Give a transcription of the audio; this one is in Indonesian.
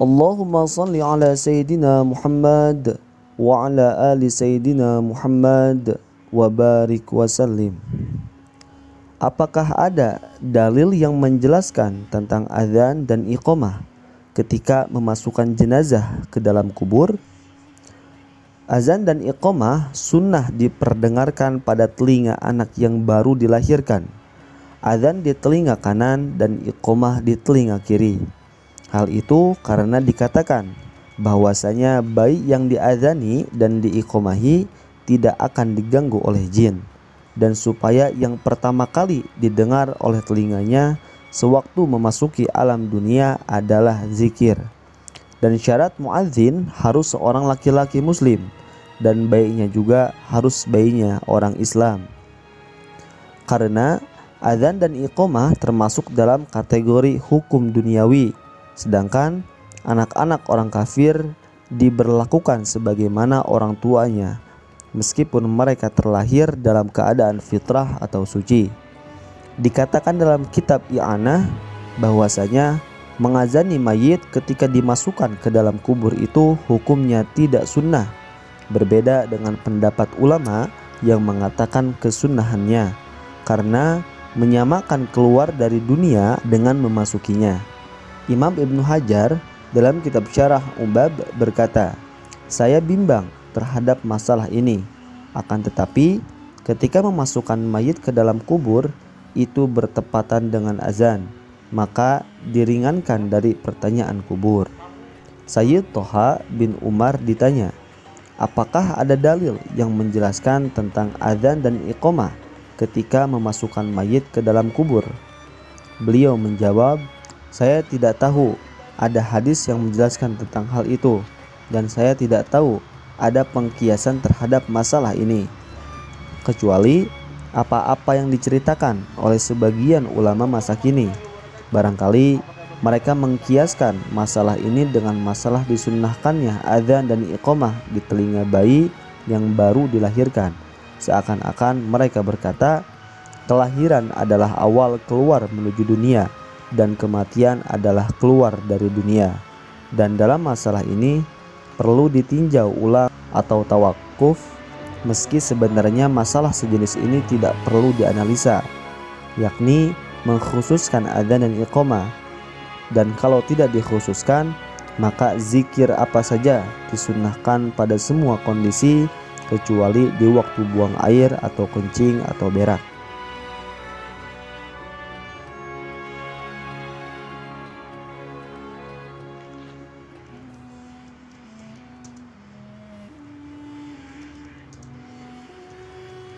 Allahumma salli ala Sayyidina Muhammad wa ala ali Sayyidina Muhammad wa barik wa sallim. Apakah ada dalil yang menjelaskan tentang azan dan iqamah ketika memasukkan jenazah ke dalam kubur? Azan dan iqamah sunnah diperdengarkan pada telinga anak yang baru dilahirkan. Azan di telinga kanan dan iqamah di telinga kiri. Hal itu karena dikatakan bahwasanya bayi yang diazani dan diiqamahi tidak akan diganggu oleh jin, dan supaya yang pertama kali didengar oleh telinganya sewaktu memasuki alam dunia adalah zikir. Dan syarat muadzin harus seorang laki-laki muslim, dan bayinya juga harus bayinya orang Islam. Karena azan dan iqamah termasuk dalam kategori hukum duniawi, sedangkan anak-anak orang kafir diberlakukan sebagaimana orang tuanya, meskipun mereka terlahir dalam keadaan fitrah atau suci. Dikatakan dalam kitab I'anah bahwasanya mengazani mayit ketika dimasukkan ke dalam kubur itu hukumnya tidak sunnah, berbeda dengan pendapat ulama yang mengatakan kesunnahannya, karena menyamakan keluar dari dunia dengan memasukinya. Imam Ibnu Hajar dalam kitab Syarah Ubab berkata, "Saya bimbang terhadap masalah ini. Akan tetapi ketika memasukkan mayit ke dalam kubur itu bertepatan dengan azan, maka diringankan dari pertanyaan kubur." Sayyid Toha bin Umar ditanya, apakah ada dalil yang menjelaskan tentang azan dan iqamah ketika memasukkan mayit ke dalam kubur? Beliau menjawab, "Saya tidak tahu ada hadis yang menjelaskan tentang hal itu, dan saya tidak tahu ada pengkiasan terhadap masalah ini, kecuali apa-apa yang diceritakan oleh sebagian ulama masa kini. Barangkali mereka mengkiaskan masalah ini dengan masalah disunnahkannya azan dan iqamah di telinga bayi yang baru dilahirkan, seakan-akan mereka berkata, kelahiran adalah awal keluar menuju dunia, dan kematian adalah keluar dari dunia. Dan dalam masalah ini perlu ditinjau ulang atau tawakuf, meski sebenarnya masalah sejenis ini tidak perlu dianalisa, yakni mengkhususkan azan dan iqamah. Dan kalau tidak dikhususkan, maka zikir apa saja disunnahkan pada semua kondisi, kecuali di waktu buang air atau kencing atau berak.